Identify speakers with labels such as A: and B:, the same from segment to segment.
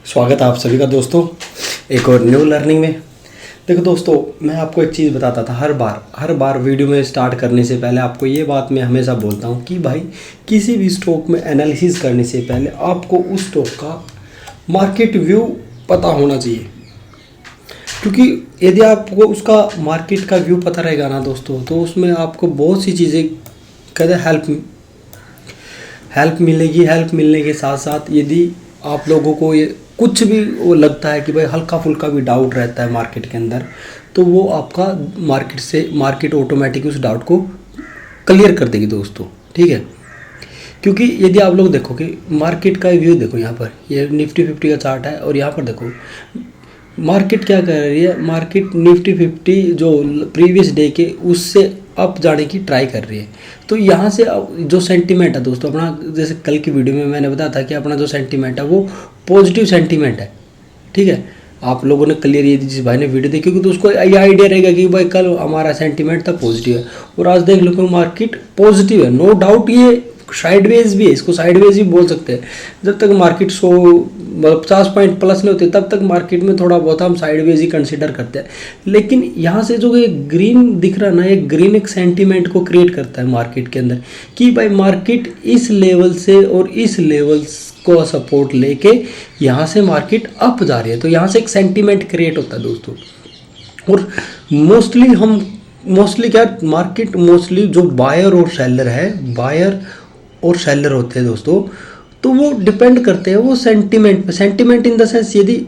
A: स्वागत है आप सभी का दोस्तों एक और न्यू लर्निंग में। देखो दोस्तों, मैं आपको एक चीज़ बताता था हर बार वीडियो में स्टार्ट करने से पहले आपको ये बात मैं हमेशा बोलता हूँ कि भाई किसी भी स्टॉक में एनालिसिस करने से पहले आपको उस स्टॉक का मार्केट व्यू पता होना चाहिए। क्योंकि यदि आपको उसका मार्केट का व्यू पता रहेगा ना दोस्तों, तो उसमें आपको बहुत सी चीज़ें कहते हेल्प मिलेगी। हेल्प मिलने के साथ साथ यदि आप लोगों को ये कुछ भी वो लगता है कि भाई हल्का फुल्का भी डाउट रहता है मार्केट के अंदर, तो वो आपका मार्केट ऑटोमेटिक उस डाउट को क्लियर कर देगी दोस्तों। ठीक है, क्योंकि यदि आप लोग देखोगे मार्केट का व्यू, देखो यहाँ पर ये निफ्टी 50 का चार्ट है और यहाँ पर देखो मार्केट क्या कर रही है। मार्केट निफ्टी 50 जो प्रीवियस डे के उससे अप जाने की ट्राई कर रही है। तो यहाँ से जो सेंटीमेंट है दोस्तों अपना, जैसे कल की वीडियो में मैंने बताया था कि अपना जो सेंटीमेंट है वो पॉजिटिव सेंटीमेंट है। ठीक है, आप लोगों ने क्लियर, ये जिस भाई ने वीडियो देखी होगी तो उसको ये आइडिया रहेगा कि भाई कल हमारा सेंटीमेंट था पॉजिटिव है और आज देख लो मार्केट पॉजिटिव है। नो डाउट ये साइडवेज भी है, इसको साइडवेज भी बोल सकते हैं। जब तक मार्केट 50 पॉइंट प्लस नहीं होते तब तक मार्केट में थोड़ा बहुत हम साइडवेज ही कंसीडर करते हैं। लेकिन यहाँ से जो ये ग्रीन दिख रहा ना, ये ग्रीन एक सेंटीमेंट को क्रिएट करता है मार्केट के अंदर कि भाई मार्केट इस लेवल से और इस लेवल को सपोर्ट लेके यहाँ से मार्केट अप जा रही है। तो यहाँ से एक सेंटीमेंट क्रिएट होता है दोस्तों। और मोस्टली क्या मार्केट मोस्टली जो बायर और सेलर होते हैं दोस्तों, तो वो डिपेंड करते हैं वो सेंटीमेंट पे। सेंटीमेंट इन द सेंस, यदि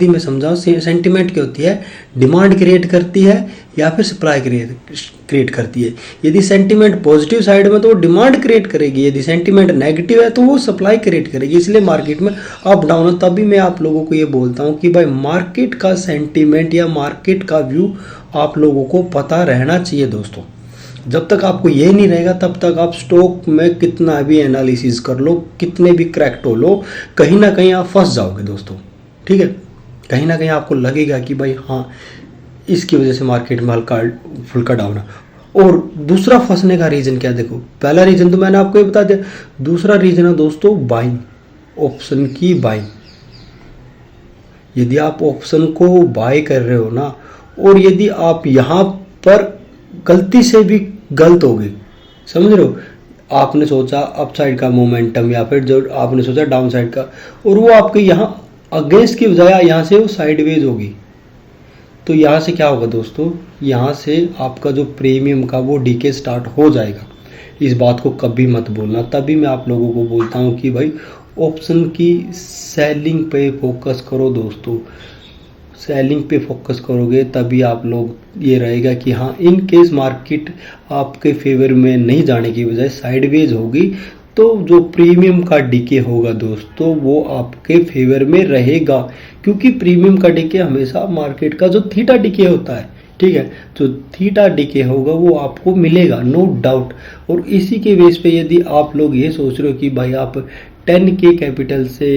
A: मैं समझाऊँ सेंटीमेंट क्या होती है, डिमांड क्रिएट करती है या फिर सप्लाई क्रिएट करती है। यदि सेंटीमेंट पॉजिटिव साइड में तो वो डिमांड क्रिएट करेगी, यदि सेंटीमेंट नेगेटिव है तो वो सप्लाई क्रिएट करेगी। इसलिए मार्केट में अप डाउन है। तभी मैं आप लोगों को ये बोलता हूँ कि भाई मार्केट का सेंटीमेंट या मार्केट का व्यू आप लोगों को पता रहना चाहिए दोस्तों। जब तक आपको ये नहीं रहेगा तब तक आप स्टॉक में कितना भी एनालिसिस कर लो, कितने भी क्रैक्ट हो लो, कहीं ना कहीं आप फंस जाओगे दोस्तों। ठीक है, कहीं ना कहीं आपको लगेगा कि भाई हाँ इसकी वजह से मार्केट में हल्का फुल्का डाउन है। और दूसरा फंसने का रीज़न क्या, देखो पहला रीज़न तो मैंने आपको ये बता दिया। दूसरा रीज़न है दोस्तों बाइंग, ऑप्शन की बाइंग। यदि आप ऑप्शन को बाय कर रहे हो ना, और यदि आप यहाँ पर गलती से भी गलत हो गई, समझ रहे हो, आपने सोचा अप साइड का मोमेंटम या फिर जो आपने सोचा डाउन साइड का, और वो आपके यहाँ अगेंस्ट की बजाय यहाँ से वो साइडवेज होगी, तो यहाँ से क्या होगा दोस्तों, यहाँ से आपका जो प्रीमियम का वो डीके स्टार्ट हो जाएगा। इस बात को कभी मत बोलना। तभी मैं आप लोगों को बोलता हूँ कि भाई ऑप्शन की सेलिंग पे फोकस करो दोस्तों। सेलिंग पे फोकस करोगे तभी आप लोग ये रहेगा कि हाँ इन केस मार्केट आपके फेवर में नहीं जाने की बजाय साइडवेज होगी तो जो प्रीमियम का डीके होगा दोस्तों वो आपके फेवर में रहेगा। क्योंकि प्रीमियम का डीके हमेशा मार्केट का जो थीटा डीके होता है, ठीक है, जो थीटा डीके होगा वो आपको मिलेगा, नो डाउट। और इसी के बेस पे यदि आप लोग ये सोच रहे हो कि भाई आप 10K कैपिटल से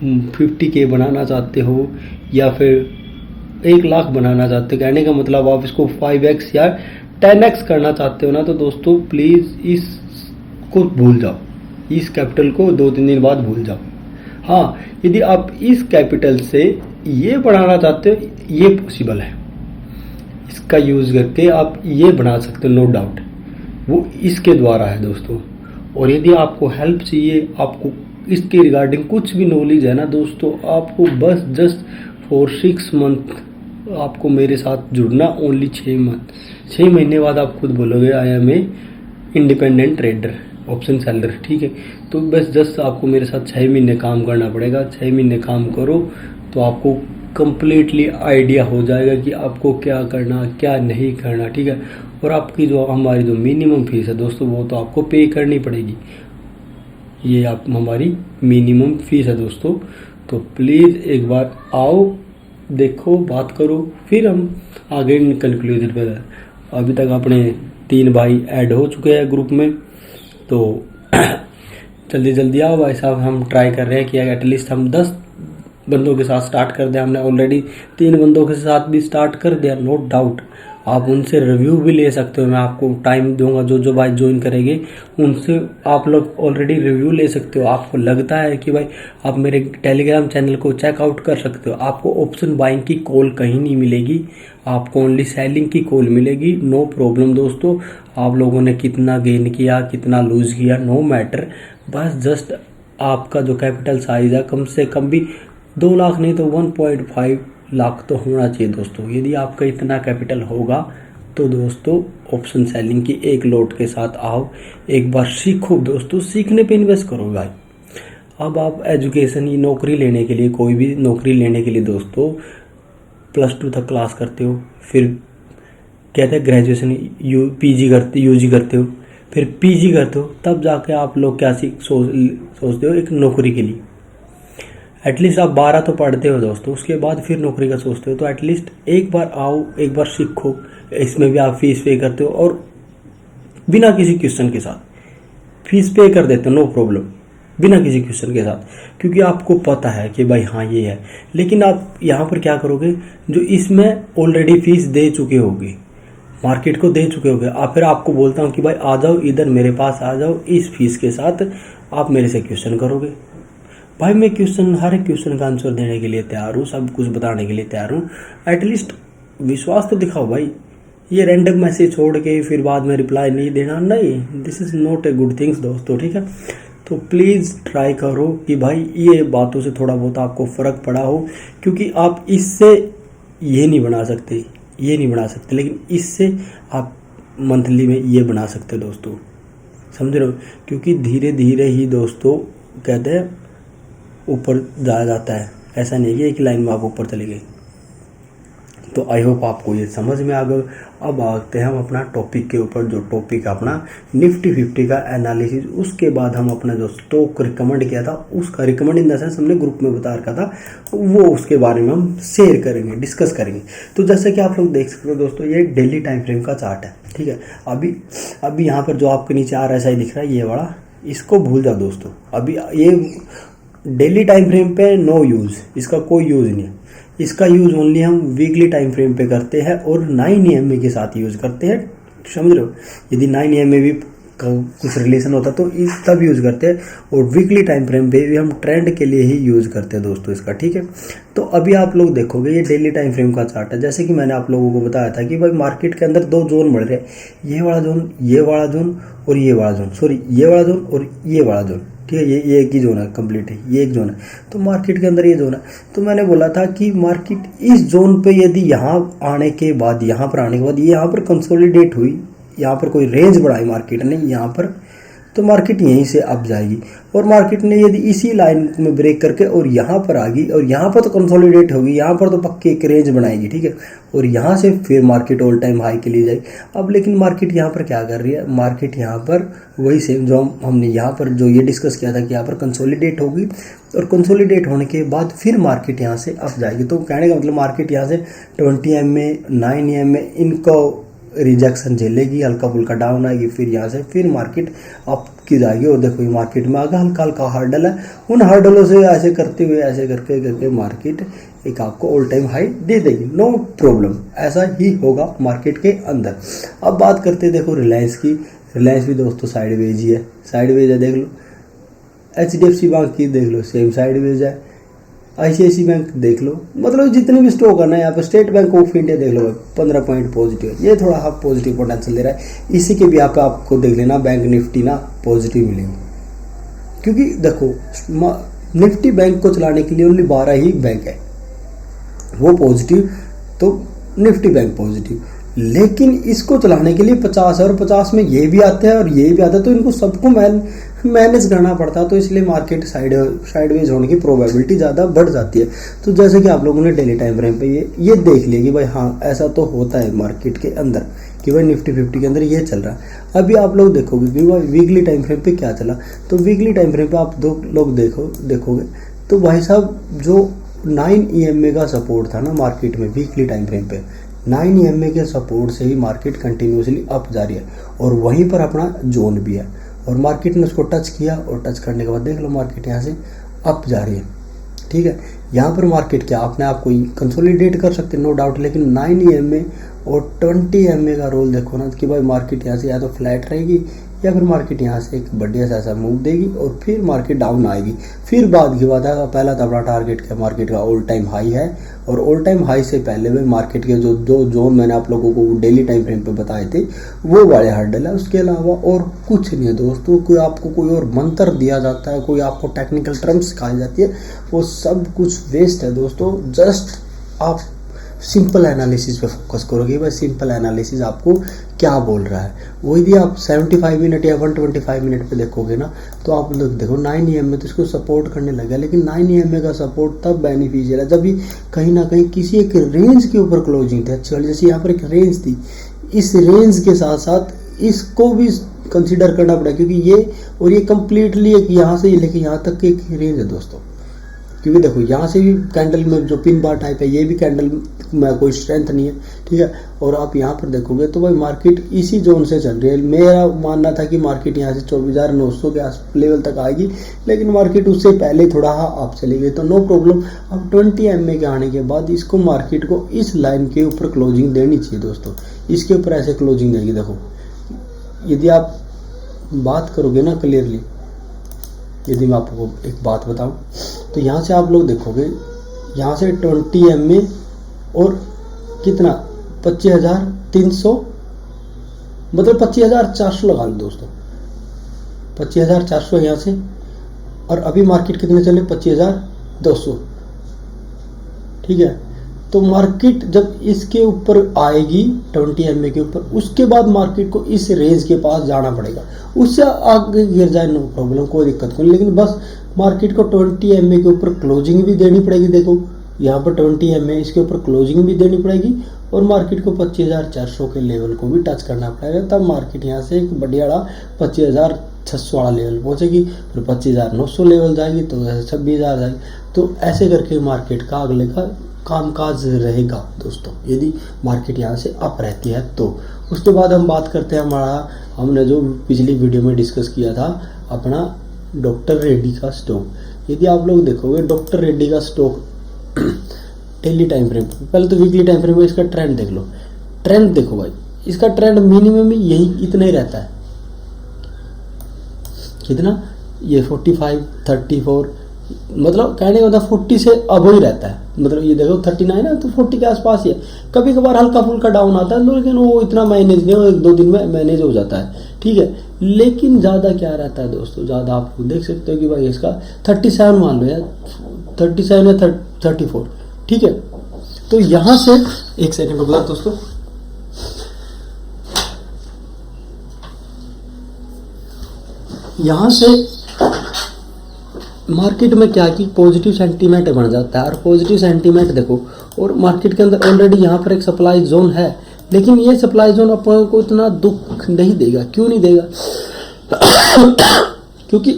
A: 50K बनाना चाहते हो या फिर 1 लाख बनाना चाहते हो, कहने का मतलब आप इसको 5x या 10x करना चाहते हो ना, तो दोस्तों प्लीज़ इसको भूल जाओ, इस कैपिटल को 2-3 दिन बाद भूल जाओ। हाँ, यदि आप इस कैपिटल से ये बढ़ाना चाहते हो, ये पॉसिबल है, इसका यूज़ करके आप ये बना सकते हो, नो डाउट, वो इसके द्वारा है दोस्तों। और यदि आपको हेल्प चाहिए, आपको इसके रिगार्डिंग कुछ भी नॉलेज है ना दोस्तों, आपको बस जस्ट फॉर 6 मंथ आपको मेरे साथ जुड़ना, ओनली 6 मंथ। 6 महीने बाद आप खुद बोलोगे I am a independent trader, option seller. ठीक है, तो बस जस्ट आपको मेरे साथ 6 महीने काम करना पड़ेगा। 6 महीने काम करो तो आपको कंप्लीटली आइडिया हो जाएगा कि आपको क्या करना क्या नहीं करना। ठीक है, और आपकी जो हमारी जो मिनिमम फीस है दोस्तों वो तो आपको पे करनी पड़ेगी। ये आप हमारी मिनिमम फीस है दोस्तों। तो प्लीज़ एक बार आओ, देखो, बात करो, फिर हम आगे कंक्लूजन पे जाए। अभी तक अपने 3 भाई ऐड हो चुके हैं ग्रुप में, तो जल्दी जल्दी आओ भाई साहब। हम ट्राई कर रहे हैं कि एटलीस्ट हम 10 बंदों के साथ स्टार्ट कर दें। हमने ऑलरेडी 3 बंदों के साथ भी स्टार्ट कर दिया, नो डाउट। आप उनसे रिव्यू भी ले सकते हो। मैं आपको टाइम दूंगा, जो जो भाई ज्वाइन करेंगे उनसे आप लोग ऑलरेडी रिव्यू ले सकते हो। आपको लगता है कि भाई आप मेरे टेलीग्राम चैनल को चेकआउट कर सकते हो। आपको ऑप्शन बाइंग की कॉल कहीं नहीं मिलेगी, आपको ओनली सेलिंग की कॉल मिलेगी। नो प्रॉब्लम दोस्तों, आप लोगों ने कितना गेन किया कितना लूज किया नो मैटर, बस जस्ट आपका जो कैपिटल साइज है कम से कम भी 2 लाख नहीं तो 1.5 लाख तो होना चाहिए दोस्तों। यदि आपका इतना कैपिटल होगा तो दोस्तों ऑप्शन सेलिंग की एक लोट के साथ आओ, एक बार सीखो दोस्तों, सीखने पे इन्वेस्ट करो भाई। अब आप एजुकेशन की नौकरी लेने के लिए, कोई भी नौकरी लेने के लिए दोस्तों +2 तक क्लास करते हो, फिर कहते हैं ग्रेजुएशन यूजी करते हो, फिर पीजी करते हो, तब जाके आप लोग क्या सोचते हो एक नौकरी के लिए। एटलीस्ट आप 12 तो पढ़ते हो दोस्तों, उसके बाद फिर नौकरी का सोचते हो। तो एटलीस्ट एक बार आओ, एक बार सीखो। इसमें भी आप फीस पे करते हो और बिना किसी क्वेश्चन के साथ फीस पे कर देते हो, नो प्रॉब्लम, बिना किसी क्वेश्चन के साथ, क्योंकि आपको पता है कि भाई हाँ ये है। लेकिन आप यहाँ पर क्या करोगे, जो इसमें ऑलरेडी फीस दे चुके होगे, मार्केट को दे चुके होगे, आप फिर आपको बोलता हूँ कि भाई आ जाओ इधर मेरे पास आ जाओ, इस फीस के साथ आप मेरे से क्वेश्चन करोगे। भाई मैं हर एक क्वेश्चन का आंसर देने के लिए तैयार हूँ, सब कुछ बताने के लिए तैयार हूँ। एटलीस्ट विश्वास तो दिखाओ भाई। ये रैंडम मैसेज छोड़ के फिर बाद में रिप्लाई नहीं देना, नहीं, this is not a good things दोस्तों, ठीक है। तो प्लीज़ ट्राई करो कि भाई ये बातों से थोड़ा बहुत आपको फ़र्क पड़ा हो, क्योंकि आप इससे ये नहीं बना सकते, लेकिन इससे आप मंथली में ये बना सकते हो दोस्तों, समझ रहे हो। क्योंकि धीरे धीरे ही दोस्तों कहते हैं ऊपर जाया जाता है, ऐसा नहीं कि एक लाइन में आप ऊपर चले गए। तो आई होप आपको ये समझ में आ गया। अब आते हैं हम अपना टॉपिक के ऊपर, जो टॉपिक है अपना निफ्टी 50 का एनालिसिस। उसके बाद हम अपना जो स्टॉक रिकमेंड किया था, उसका रिकमेंड इन द सेंस हमने ग्रुप में बता रखा था, वो उसके बारे में हम शेयर करेंगे, डिस्कस करेंगे। तो जैसे कि आप लोग देख सकते हो दोस्तों, ये एक डेली टाइम फ्रेम का चार्ट है, ठीक है। अभी यहाँ पर जो आपके नीचे RSI दिख रहा है ये वाला, इसको भूल जाओ दोस्तों। अभी ये डेली टाइम फ्रेम पे नो यूज़, इसका कोई यूज़ नहीं है। इसका यूज़ ओनली हम वीकली टाइम फ्रेम पे करते हैं और 9 EMA के साथ यूज़ करते हैं, समझ रहे हो। यदि 9 EMA भी कुछ रिलेशन होता तो इस तब यूज़ करते हैं, और वीकली टाइम फ्रेम पे भी हम ट्रेंड के लिए ही यूज़ करते हैं दोस्तों इसका, ठीक है। तो अभी आप लोग देखोगे ये डेली टाइम फ्रेम का चार्ट है। जैसे कि मैंने आप लोगों को बताया था कि भाई मार्केट के अंदर 2 जोन बढ़ रहे हैं, ये वाला जोन, ये वाला जोन और ये वाला जोन, सॉरी ये वाला जोन और ये वाला जोन, ठीक है। ये एक ही जोन है, कंप्लीट है, ये एक जोन है। तो मार्केट के अंदर ये जोन है। तो मैंने बोला था कि मार्केट इस जोन पे यदि यहाँ आने के बाद, यहाँ पर आने के बाद ये यहाँ पर कंसोलिडेट हुई, यहाँ पर कोई रेंज बढ़ाई मार्केट ने यहाँ पर, तो मार्केट यहीं से अप जाएगी। और मार्केट ने यदि इसी लाइन में ब्रेक करके और यहाँ पर आ गई और यहाँ पर तो कंसोलिडेट होगी, यहाँ पर तो पक्की एक रेंज बनाएगी, ठीक है। और यहाँ से फिर मार्केट ऑल टाइम हाई के लिए जाएगी। अब लेकिन मार्केट यहाँ पर क्या कर रही है, मार्केट यहाँ पर वही सेम जो हमने यहाँ पर जो ये डिस्कस किया था कि यहाँ पर कंसोलिडेट होगी, और कंसोलिडेट होने के बाद फिर मार्केट यहाँ से अप जाएगी। तो कहने का मतलब मार्केट यहाँ से 20 EMA 9 EMA इनको रिजेक्शन झेलेगी, हल्का फुल्का डाउन आएगी, फिर यहाँ से फिर मार्केट अप की जाएगी। और देखो ये मार्केट में आगे हल्का हल्का हर्डल है, उन हर्डलों से ऐसे करते हुए ऐसे करके मार्केट एक आपको ऑल टाइम हाई दे देगी, नो प्रॉब्लम, ऐसा ही होगा मार्केट के अंदर। अब बात करते हैं देखो रिलायंस की। रिलायंस भी दोस्तों साइडवेज ही है, साइडवेज है, देख लो। HDFC बैंक की देख लो, सेम साइडवेज है। ICICI बैंक देख लो, मतलब जितने भी स्टॉक है ना यहाँ पे, स्टेट बैंक ऑफ इंडिया देख लो 15 पॉइंट पॉजिटिव, ये थोड़ा हाफ पॉजिटिव पोटेंशियल दे रहा है। इसी के भी आपको देख लेना, बैंक निफ्टी ना पॉजिटिव मिलेगी, क्योंकि देखो निफ्टी बैंक को चलाने के लिए ओनली 12 ही बैंक है, वो पॉजिटिव, तो निफ्टी बैंक पॉजिटिव। लेकिन इसको चलाने के लिए 50 है, और 50 में ये भी आते हैं और ये भी आता है, तो इनको सबको मैनेज करना पड़ता है। तो इसलिए मार्केट साइडवेज होने की प्रोबेबिलिटी ज़्यादा बढ़ जाती है। तो जैसे कि आप लोगों ने डेली टाइम फ्रेम पे ये देख लिया कि भाई हाँ ऐसा तो होता है मार्केट के अंदर, कि भाई निफ्टी 50 के अंदर ये चल रहा है। अभी आप लोग देखोगे कि भाई वीकली टाइम फ्रेम पे क्या चला। तो वीकली टाइम फ्रेम पे आप 2 लोग देखोगे तो भाई साहब जो 9 EMA का सपोर्ट था ना मार्केट में वीकली टाइम फ्रेम पे, 9 EMA के सपोर्ट से ही मार्केट कंटिन्यूसली अप जा रही है, और वहीं पर अपना जोन भी है। और मार्केट ने उसको टच किया, और टच करने के बाद देख लो मार्केट यहाँ से अप जा रही है। ठीक है। यहाँ पर मार्केट क्या अपने आप को कंसोलिडेट कर सकते नो डाउट, लेकिन 9 EMA और 20 EMA का रोल देखो ना कि भाई मार्केट यहाँ से या तो फ्लैट रहेगी या फिर मार्केट यहाँ से एक बढ़िया सा ऐसा मूव देगी और फिर मार्केट डाउन आएगी। फिर बाद की बात है, पहला तो अपना टारगेट क्या मार्केट का ऑल टाइम हाई है, और ऑल टाइम हाई से पहले भी मार्केट के जो दो जोन मैंने आप लोगों को डेली टाइम फ्रेम पे बताए थे वो वाले हर्डल है। उसके अलावा और कुछ नहीं है दोस्तों। कोई आपको कोई और मंत्र दिया जाता है, कोई आपको टेक्निकल टर्म्स सिखाई जाती है, वो सब कुछ वेस्ट है दोस्तों। जस्ट आप सिंपल एनालिसिस पे फोकस करोगे, भाई सिंपल एनालिसिस आपको क्या बोल रहा है। वो यदि आप 75 मिनट या 125 मिनट पे देखोगे ना तो आप लोग देखो 9 EMA तो इसको सपोर्ट करने लगा, लेकिन 9 EMA का सपोर्ट तब बेनिफिशियल है जब भी कहीं ना कहीं किसी एक रेंज के ऊपर क्लोजिंग थी अच्छी वाली। जैसे यहाँ पर एक रेंज थी, इस रेंज के साथ साथ इसको भी कंसिडर करना पड़ेगा, क्योंकि ये और ये कंप्लीटली एक यहाँ से लेके यहाँ तक की एक रेंज है दोस्तों। क्योंकि देखो यहाँ से भी कैंडल में जो पिन बार टाइप है, ये भी कैंडल में कोई स्ट्रेंथ नहीं है, ठीक है। और आप यहाँ पर देखोगे तो भाई मार्केट इसी जोन से चल रही है। मेरा मानना था कि मार्केट यहाँ से 24,900 के आस लेवल तक आएगी, लेकिन मार्केट उससे पहले थोड़ा आप चली गई, तो नो प्रॉब्लम। अब 20 EMA के आने के बाद इसको मार्केट को इस लाइन के ऊपर क्लोजिंग देनी चाहिए दोस्तों। इसके ऊपर ऐसे क्लोजिंग देगी। देखो यदि आप बात करोगे ना क्लियरली, यदि मैं आपको एक बात बताऊं तो यहाँ से आप लोग देखोगे यहाँ से 20 EMA और कितना 25,300 मतलब 25,400 लगा लो दोस्तों, 25,400 यहाँ से। और अभी मार्केट कितने चले 25,200, ठीक है। तो मार्केट जब इसके ऊपर आएगी 20 EMA के ऊपर, उसके बाद मार्केट को इस रेंज के पास जाना पड़ेगा। उससे आगे गिर जाए नो प्रॉब्लम, कोई दिक्कत नहीं, लेकिन बस मार्केट को 20 EMA के ऊपर क्लोजिंग भी देनी पड़ेगी। देखो यहाँ पर 20 EMA इसके ऊपर क्लोजिंग भी देनी पड़ेगी और मार्केट को 25,400 के लेवल को भी टच करना पड़ेगा, तब मार्केट यहाँ से एक बढ़िया 25,600 वाला लेवल पहुंचेगी, फिर 25,900 लेवल जाएगी तो 26,000 जाएगी। तो ऐसे करके मार्केट का अगले का कामकाज रहेगा दोस्तों, यदि मार्केट यहाँ से अप रहती है तो। उसके बाद हम बात करते हैं हमने जो पिछली वीडियो में डिस्कस किया था अपना डॉक्टर रेड्डी का स्टॉक। यदि आप लोग देखोगे डॉक्टर रेड्डी का स्टॉक डेली टाइम फ्रेम, पहले तो वीकली टाइम फ्रेम में इसका ट्रेंड देख लो। ट्रेंड देखो भाई, इसका ट्रेंड मिनिमम यही इतना ही रहता है, कितना ये 45 34, मतलब कहने का मतलब 40 से अब ही रहता है। मतलब ये देखो 39 है तो 40 के आसपास ही है। कभी कभार हल्का फुल्का डाउन आता है, लेकिन वो इतना मैनेज नहीं, 1-2 दिन में मैनेज हो जाता है, ठीक है। लेकिन ज़्यादा क्या रहता है दोस्तों, ज़्यादा आप देख सकते हो कि भाई इसका 37 मान लो यार, 37 या 34, ठीक है। तो यहाँ से एक सेकंड रुक जाओ दोस्तों, यहाँ से मार्केट में क्या कि पॉजिटिव सेंटीमेंट बन जाता है। और पॉजिटिव सेंटीमेंट देखो, और मार्केट के अंदर ऑलरेडी यहाँ पर एक सप्लाई जोन है, लेकिन ये सप्लाई जोन अपन को इतना दुख नहीं देगा। क्यों नहीं देगा? क्योंकि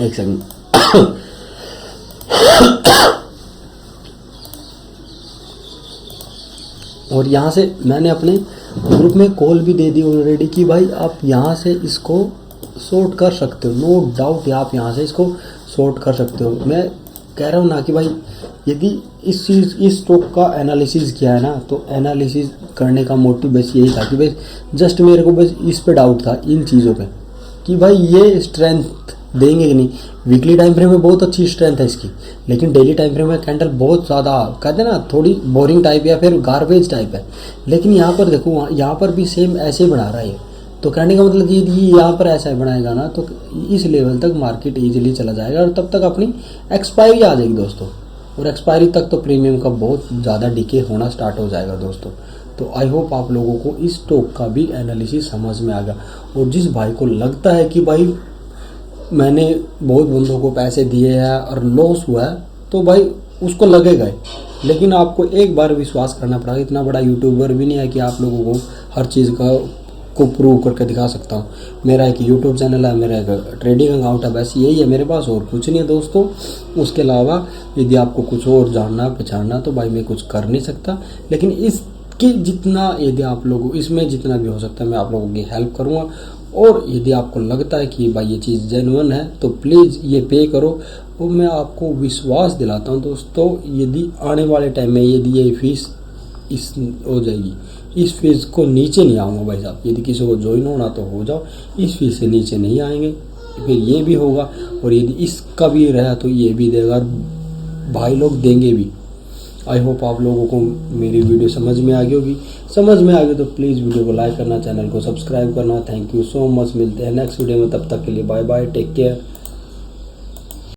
A: एक सेकंड और यहाँ से मैंने अपने ग्रुप में कॉल भी दे दी ऑलरेडी कि भाई आप यहाँ से इसको शॉर्ट कर सकते हो, नो डाउट आप यहाँ से इसको शॉर्ट कर सकते हो। मैं कह रहा हूँ ना कि भाई यदि इस स्टॉक का एनालिसिस किया है ना, तो एनालिसिस करने का मोटिव बस यही था कि भाई जस्ट मेरे को बस इस पे डाउट था, इन चीज़ों पे, कि भाई ये स्ट्रेंथ देंगे कि नहीं। वीकली टाइम फ्रेम में बहुत अच्छी स्ट्रेंथ है इसकी, लेकिन डेली टाइम फ्रेम में कैंडल बहुत ज़्यादा कहते हैं ना थोड़ी बोरिंग टाइप या फिर गार्बेज टाइप है। लेकिन यहाँ पर देखो, यहाँ पर भी सेम ऐसे ही बना रहा है। तो कहने का मतलब कि यदि यहाँ पर ऐसा बनाएगा ना तो इस लेवल तक मार्केट इजीली चला जाएगा और तब तक अपनी एक्सपायरी आ जाएगी दोस्तों। और एक्सपायरी तक तो प्रीमियम का बहुत ज़्यादा डिके होना स्टार्ट हो जाएगा दोस्तों। तो आई होप आप लोगों को इस स्टॉक का भी एनालिसिस समझ में आ गया। और जिस भाई को लगता है कि भाई मैंने बहुत बंदों को पैसे दिए हैं और लॉस हुआ है, तो भाई उसको लगेगा ही। लेकिन आपको एक बार विश्वास करना पड़ेगा। इतना बड़ा यूट्यूबर भी नहीं है कि आप लोगों को हर चीज़ को प्रूव करके दिखा सकता हूँ। मेरा एक यूट्यूब चैनल है, मेरा एक ट्रेडिंग अकाउंट है, बस यही है मेरे पास, और कुछ नहीं है दोस्तों। उसके अलावा यदि आपको कुछ और जानना पहचानना तो भाई मैं कुछ कर नहीं सकता। लेकिन इसके जितना यदि आप लोगों इसमें जितना भी हो सकता है मैं आप लोगों की हेल्प करूँगा। और यदि आपको लगता है कि भाई ये चीज़ जेन्युइन है तो प्लीज़ ये पे करो। और मैं आपको विश्वास दिलाता हूँ दोस्तों, यदि आने वाले टाइम में यदि ये फीस इस हो जाएगी, इस फीस को नीचे नहीं आऊँगा भाई साहब। यदि किसी को ज्वाइन होना तो हो जाओ, इस फीस से नीचे नहीं आएंगे। फिर ये भी होगा, और यदि इसका भी रहा तो ये भी देगा, भाई लोग देंगे भी। आई होप आप लोगों को मेरी वीडियो समझ में आ गई होगी। समझ में आ गई तो प्लीज़ वीडियो को लाइक करना, चैनल को सब्सक्राइब करना। Thank you so much. मिलते हैं नेक्स्ट वीडियो में, तब तक के लिए बाय बाय, टेक केयर।